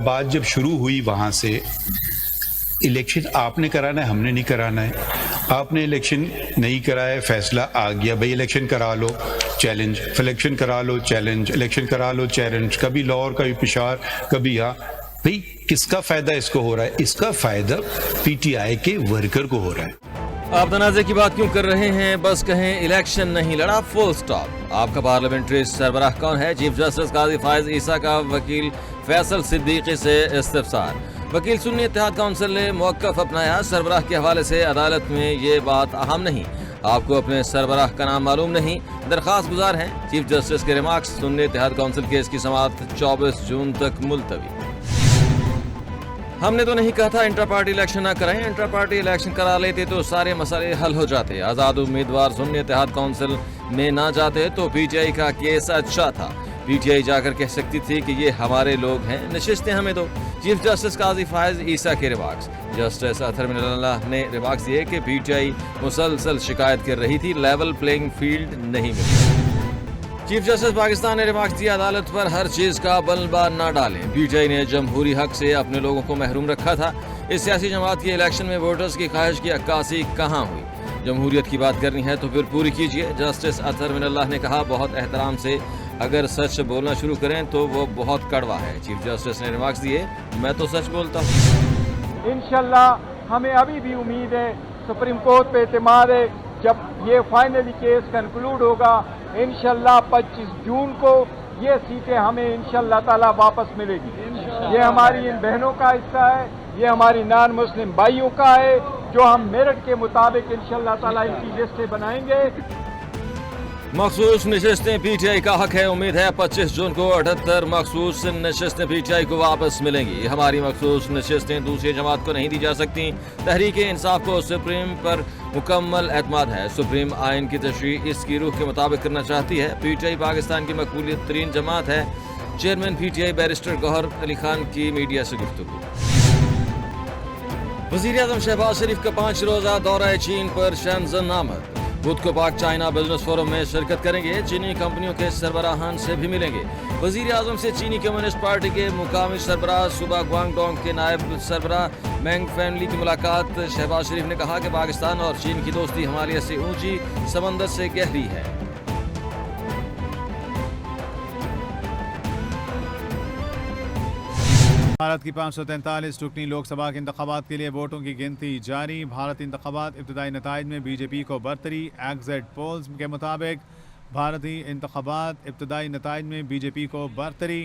बात जब शुरू हुई वहाँ से, इलेक्शन आपने कराना है, हमने नहीं कराना है। आपने इलेक्शन नहीं कराया, फैसला आ गया भाई इलेक्शन करा लो, चैलेंज, इलेक्शन करा लो, चैलेंज, इलेक्शन करा लो, चैलेंज, कभी लाहौर, कभी पिशावर, कभी यहाँ। भाई किसका फायदा इसको हो रहा है? इसका फायदा पीटीआई के वर्कर को हो रहा है। आप तनाज़े की बात क्यों कर रहे हैं? बस कहें इलेक्शन नहीं लड़ा, फुल स्टॉप। आपका पार्लियामेंट्री सरबराह कौन है? चीफ जस्टिस काजी फायज ईसा का वकील फैसल सिद्दीकी से इस्तिफसार। वकील सुन्नी इत्तेहाद काउंसिल ने मौक़िफ़ अपनाया, सरबराह के हवाले से अदालत में ये बात अहम नहीं, आपको अपने सरबराह का नाम मालूम नहीं, दरख्वास्त गुजार हैं। चीफ जस्टिस के रिमार्क्स, सुन्नी इत्तेहाद काउंसिल केस की समाअत 24 जून तक मुलतवी। हमने तो नहीं कहा था इंटर पार्टी इलेक्शन ना कराएं, इंटर पार्टी इलेक्शन करा लेते तो सारे मसले हल हो जाते। आज़ाद उम्मीदवार सुन्नी इत्तेहाद काउंसिल में ना जाते तो पीटीआई का केस अच्छा था। पीटीआई जाकर कह सकती थी कि ये हमारे लोग हैं, नशिस्तें हमें दो। चीफ जस्टिस काजी फायज ईसा के रिमार्क्स। जस्टिस अतहर मिनल्लाह ने रिमार्क्स दिए कि पीटीआई मुसलसल शिकायत कर रही थी, लेवल प्लेइंग फील्ड नहीं मिली। चीफ जस्टिस पाकिस्तान ने रिमार्क्स दिया, अदालत पर हर चीज का बलबा न डालें। पीटीआई ने जमहूरी हक से अपने लोगों को महरूम रखा था। इस सियासी जमात के इलेक्शन में वोटर्स की ख्वाहिश की अक्कासी कहाँ हुई? जमहूरियत की बात करनी है तो फिर पूरी कीजिए। जस्टिस अतहर मिनल्लाह ने कहा, बहुत एहतराम से अगर सच बोलना शुरू करें तो वो बहुत कड़वा है। चीफ जस्टिस ने रिमार्क्स दिए, मैं तो सच बोलता हूँ। इंशाल्लाह हमें अभी भी उम्मीद है, सुप्रीम कोर्ट पे एतमाद है, जब ये फाइनली केस कंक्लूड होगा इंशाल्लाह 25 जून को ये सीटें हमें इंशाल्लाह ताला वापस मिलेगी। ये हमारी इन बहनों का हिस्सा है, ये हमारी नॉन मुस्लिम भाइयों का है, जो हम मेरिट के मुताबिक इंशाल्लाह ताला इनकी लिस्टें बनाएंगे। मखसूस नशिस्तें पीटीआई का हक है। उम्मीद है 25 जून को 78 मखसूस नशिस्तें पीटीआई को वापस मिलेंगी। हमारी मखसूस नशिस्तें दूसरी जमात को नहीं दी जा सकती। तहरीक इंसाफ को सुप्रीम पर मुकम्मल एतमाद है। सुप्रीम आइन की तशरीह इसकी रूह के मुताबिक करना चाहती है। पीटीआई पाकिस्तान की मकबूलियत तरीन जमात है। चेयरमैन पीटीआई बैरिस्टर गौहर अली खान की मीडिया से गुफ्तगू। वज़ीर-ए-आज़म शहबाज शरीफ का 5 रोज़ा दौरा चीन पर शेंज़न आमद। बुध को पाक चाइना बिजनेस फोरम में शिरकत करेंगे। चीनी कंपनियों के सरबराहान से भी मिलेंगे। वज़ीर आज़म से चीनी कम्युनिस्ट पार्टी के मुकामी सरबराह सूबा ग्वांगडोंग के नायब सरबराह मैंग फैमिली की मुलाकात। शहबाज शरीफ ने कहा कि पाकिस्तान और चीन की दोस्ती हिमालय से ऊंची, समंदर से गहरी है। भारत की 543 रुकनी लोकसभा के इंतखाबात के लिए वोटों की गिनती जारी। भारतीय इंतखाबात इब्तदाई नताइज में बीजेपी को बरतरी। एग्जिट पोल्स के मुताबिक भारतीय इंतखाबात इब्तदाई नताइज में बीजेपी को बरतरी।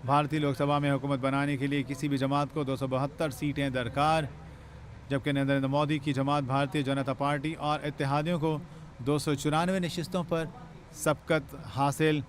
भारतीय लोकसभा में हुकूमत बनाने के लिए किसी भी जमात को 272 सीटें दरकार, जबकि नरेंद्र मोदी की जमात भारतीय जनता पार्टी और इत्तेहादियों को 294 नशिस्तों पर सबकत हासिल।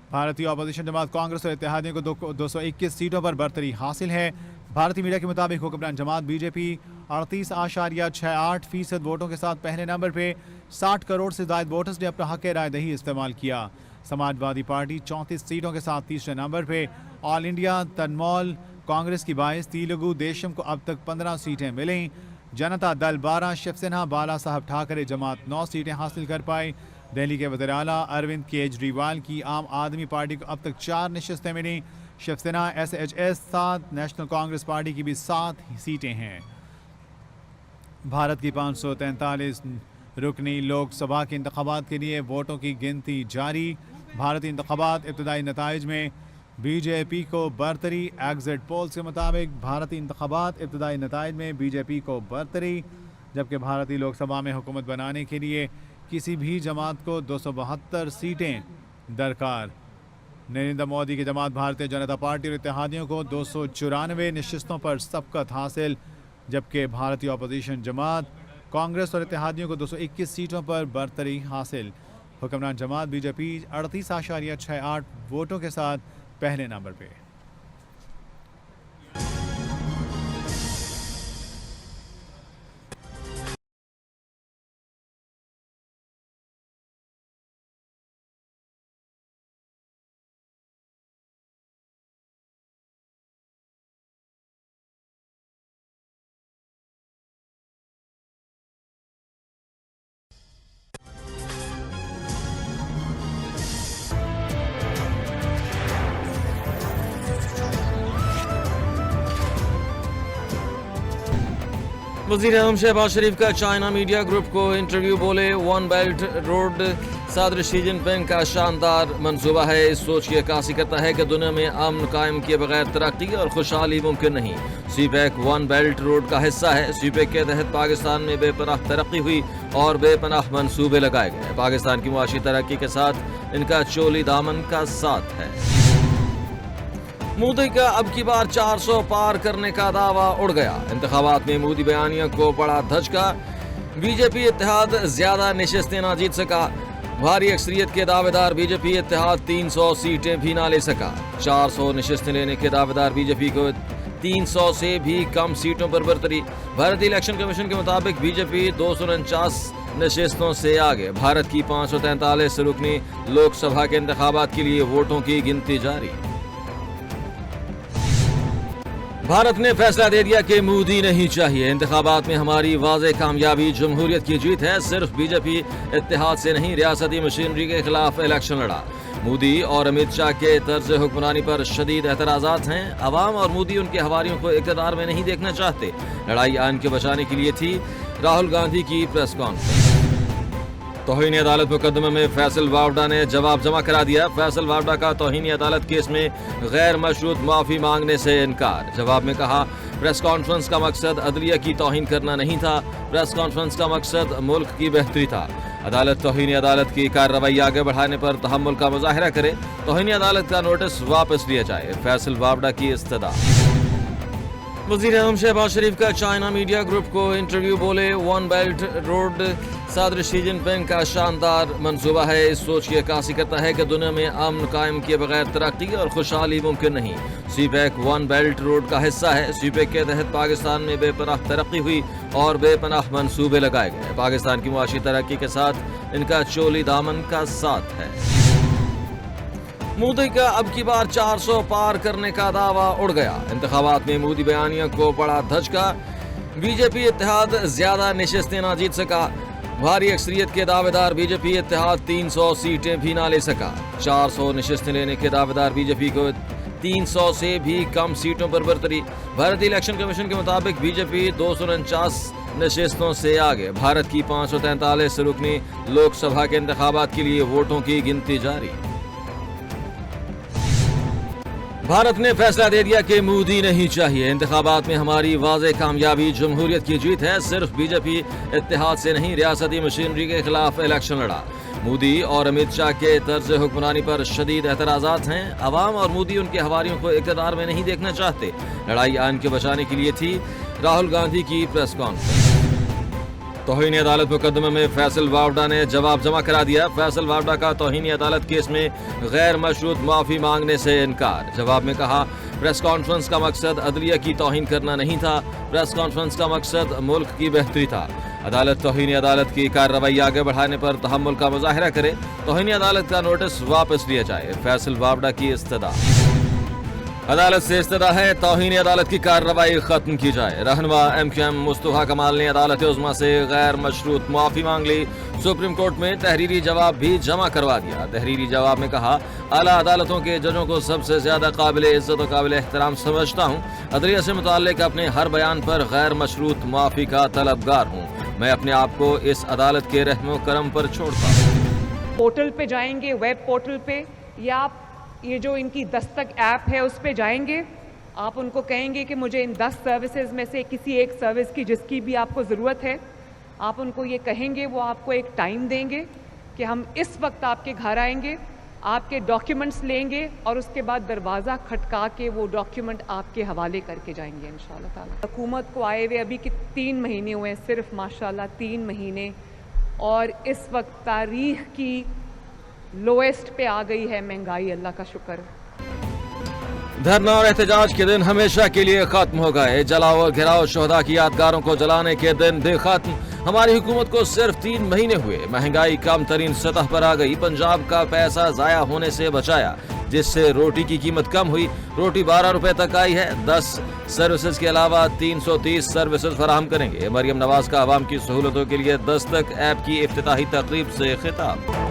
भारतीय अपोजिशन जमात कांग्रेस और इत्तेहादियों को 221 सीटों पर बरतरी हासिल है। भारतीय मीडिया के मुताबिक हुक्मरान जमात बीजेपी 38.68% वोटों के साथ पहले नंबर पे। 60 करोड़ से ज़ायद वोटर्स ने अपना हक़ राय दही इस्तेमाल किया। समाजवादी पार्टी 34 सीटों के साथ तीसरे नंबर पे। ऑल इंडिया तनमोल कांग्रेस की 22, तेलुगु देशम को अब तक 15 सीटें मिलीं। जनता दल 12, शिवसेना बाला साहब ठाकरे जमात 9 सीटें हासिल कर पाई। दिल्ली के वज़ीर आला अरविंद केजरीवाल की आम आदमी पार्टी को अब तक 4 नशिस्तें मिली। Shiv Sena SHS 7, national congress party की भी 7 सीटें हैं। भारत की 543 रुकनी लोकसभा के इंतखाबात के लिए वोटों की गिनती जारी। भारतीय इंतखाबात इब्तदाई नताइज में बीजेपी को बरतरी। एग्जिट पोल्स के मुताबिक भारतीय इंतखाबात इब्तदाई नताइज में बीजेपी को बरतरी, जबकि भारतीय लोकसभा में हुकूमत बनाने के लिए किसी भी जमात को 272 सीटें दरकार। नरेंद्र मोदी की जमात भारतीय जनता पार्टी और इत्तेहादियों को 294 नशिस्तों पर सबकत हासिल, जबकि भारतीय अपोजिशन जमात कांग्रेस और इत्तेहादियों को 221 सीटों पर बरतरी हासिल। हुक्मरान जमात बीजेपी 38.68 वोटों के साथ पहले नंबर पे। वज़ीर आज़म शहबाज शरीफ का चाइना मीडिया ग्रुप को इंटरव्यू, बोले वन बेल्ट रोड सदर शी जिनपिंग का शानदार मंसूबा है। इस सोच की अक्कासी करता है कि दुनिया में अमन कायम किए बगैर तरक्की और खुशहाली मुमकिन नहीं। सीपैक वन बेल्ट रोड का हिस्सा है। सीपैक के तहत पाकिस्तान में बेपनाह तरक्की हुई और बेपनाह मंसूबे लगाए गए। पाकिस्तान की मुआशी तरक्की के साथ इनका चोली दामन का साथ है। मोदी का अब की बार 400 पार करने का दावा उड़ गया। इंतखाबात में मोदी बयानिया को बड़ा धचका। बीजेपी इत्तेहाद ज्यादा नशिस्तें ना जीत सका। भारी अक्सरियत के दावेदार बीजेपी इत्तेहाद 300 सीटें भी ना ले सका। 400 नशिस्तें लेने के दावेदार बीजेपी को 300 से भी कम सीटों पर बरतरी। भारतीय इलेक्शन कमीशन के मुताबिक बीजेपी 249 नशिस्तों से आगे। भारत की 543 रुकनी लोकसभा के इंतखाबात के लिए वोटों की गिनती जारी। भारत ने फैसला दे दिया कि मोदी नहीं चाहिए। इंतखाबात में हमारी वाज़े कामयाबी जमहूरियत की जीत है। सिर्फ बीजेपी इत्तेहाद से नहीं, रियासती मशीनरी के खिलाफ इलेक्शन लड़ा। मोदी और अमित शाह के तर्ज हुक्मरानी पर शदीद एतराज़ात हैं। अवाम और मोदी उनके हवारियों को इक़्तिदार में नहीं देखना चाहते। लड़ाई आइन के बचाने के लिए थी। राहुल गांधी की प्रेस कॉन्फ्रेंस। तौहीन अदालत मुकदमे में फैसल वावडा ने जवाब जमा करा दिया। फैसल वावडा का तौहीन अदालत केस में गैर मशरूत माफी मांगने से इनकार। जवाब में कहा, प्रेस कॉन्फ्रेंस का मकसद अदलिया की तौहीन करना नहीं था। प्रेस कॉन्फ्रेंस का मकसद मुल्क की बेहतरी था। अदालत तौहीन अदालत की कार्रवाई आगे बढ़ाने पर तहम्मुल का मुजाहरा करे। तौहीन अदालत का नोटिस वापस लिया जाए। फैसल वावडा की इस्तदा। वज़ीर आज़म शहबाज शरीफ का चाइना मीडिया ग्रुप को इंटरव्यू, बोले वन बेल्ट रोड सदर शी जिनपिंग का शानदार मंसूबा है। इस सोच की अक्कासी करता है कि दुनिया में अमन कायम किए बगैर तरक्की और खुशहाली मुमकिन नहीं। सीपैक वन बेल्ट रोड का हिस्सा है। सीपैक के तहत पाकिस्तान में बेपनाह तरक्की हुई और बेपनाह मंसूबे लगाए गए। पाकिस्तान की मुआशी तरक्की के साथ इनका चोली दामन का साथ है। मोदी का अब की बार 400 पार करने का दावा उड़ गया। इंतखाबात में मोदी बयानिया को बड़ा धचका। बीजेपी इत्तेहाद ज्यादा नशिस्तें ना जीत सका। भारी अक्सरियत के दावेदार बीजेपी इत्तेहाद 300 सीटें भी ना ले सका। 400 नशिस्तें लेने के दावेदार बीजेपी को 300 से भी कम सीटों पर बरतरी। भारतीय इलेक्शन कमीशन के मुताबिक बीजेपी 249 नशिस्तों से आगे। भारत की 543 रुकनी लोकसभा के इंतखाबात के लिए वोटों की गिनती जारी। भारत ने फैसला दे दिया कि मोदी नहीं चाहिए। इंतखाबात में हमारी वाज़े कामयाबी जमहूरियत की जीत है। सिर्फ बीजेपी इत्तेहाद से नहीं, रियासती मशीनरी के खिलाफ इलेक्शन लड़ा। मोदी और अमित शाह के तर्ज हुक्मरानी पर शदीद एतराज़ात हैं। अवाम और मोदी उनके हवारियों को इक़्तिदार में नहीं देखना चाहते। लड़ाई आइन के बचाने के लिए थी। राहुल गांधी की प्रेस कॉन्फ्रेंस। तौहीन अदालत मुकदमे में फैसल वावडा ने जवाब जमा करा दिया। फैसल वावडा का तौहीन अदालत केस में गैर मशरूत माफी मांगने से इनकार। जवाब में कहा, प्रेस कॉन्फ्रेंस का मकसद अदलिया की तौहीन करना नहीं था। प्रेस कॉन्फ्रेंस का मकसद मुल्क की बेहतरी था। अदालत तौहीन अदालत की कार्रवाई आगे बढ़ाने पर तहम्मुल का मुजाहरा करे। तौहीन अदालत का नोटिस वापस लिया जाए। फैसल वावडा की इस्तदा। अदालत से इस्तदा है तौहीन अदालत की कार्रवाई खत्म की जाए। रहनुमा MQM मुस्तफा कमाल ने अदालत उज़्मा से गैर मशरूत माफी मांग ली। सुप्रीम कोर्ट में तहरीरी जवाब भी जमा करवा दिया। तहरीरी जवाब में कहा, आला अदालतों के जजों को सबसे ज्यादा काबिल इज्जत और काबिल एहतराम समझता हूँ। अदलिया से मुताल्लिक अपने हर बयान पर गैर मशरूत माफी का तलबगार हूँ। मैं अपने आप को इस अदालत के रहमो करम पर छोड़ता हूँ। पोर्टल पे जाएंगे, वेब पोर्टल पे, या आप ये जो इनकी दस्तक ऐप है उस पे जाएंगे। आप उनको कहेंगे कि मुझे इन 10 सर्विसेज में से किसी एक सर्विस की जिसकी भी आपको ज़रूरत है, आप उनको ये कहेंगे, वो आपको एक टाइम देंगे कि हम इस वक्त आपके घर आएंगे, आपके डॉक्यूमेंट्स लेंगे और उसके बाद दरवाज़ा खटका के वो डॉक्यूमेंट आपके हवाले करके जाएंगे इंशाल्लाह ताला। हुकूमत को आए हुए अभी कि 3 महीने हुए हैं, सिर्फ माशाल्लाह 3 महीने, और इस वक्त तारीख की लोएस्ट पे आ गई है महंगाई। अल्लाह का शुक्र। धरना और एहतजाज के दिन हमेशा के लिए खत्म हो गए। जलाओ और घिराओ शोहदा की यादगारों को जलाने के दिन भी खत्म। हमारी हुकूमत को सिर्फ 3 महीने हुए, महंगाई कम तरीन सतह पर आ गई। पंजाब का पैसा जाया होने से बचाया, जिससे रोटी की कीमत कम हुई। रोटी 12 रुपए तक आई है। 10 सर्विसेज के अलावा 330 सर्विसेज फराहम करेंगे। मरियम नवाज का आवाम की सहूलतों के लिए दस्तक ऐप की इफ्तिताही तकरीब से खिताब।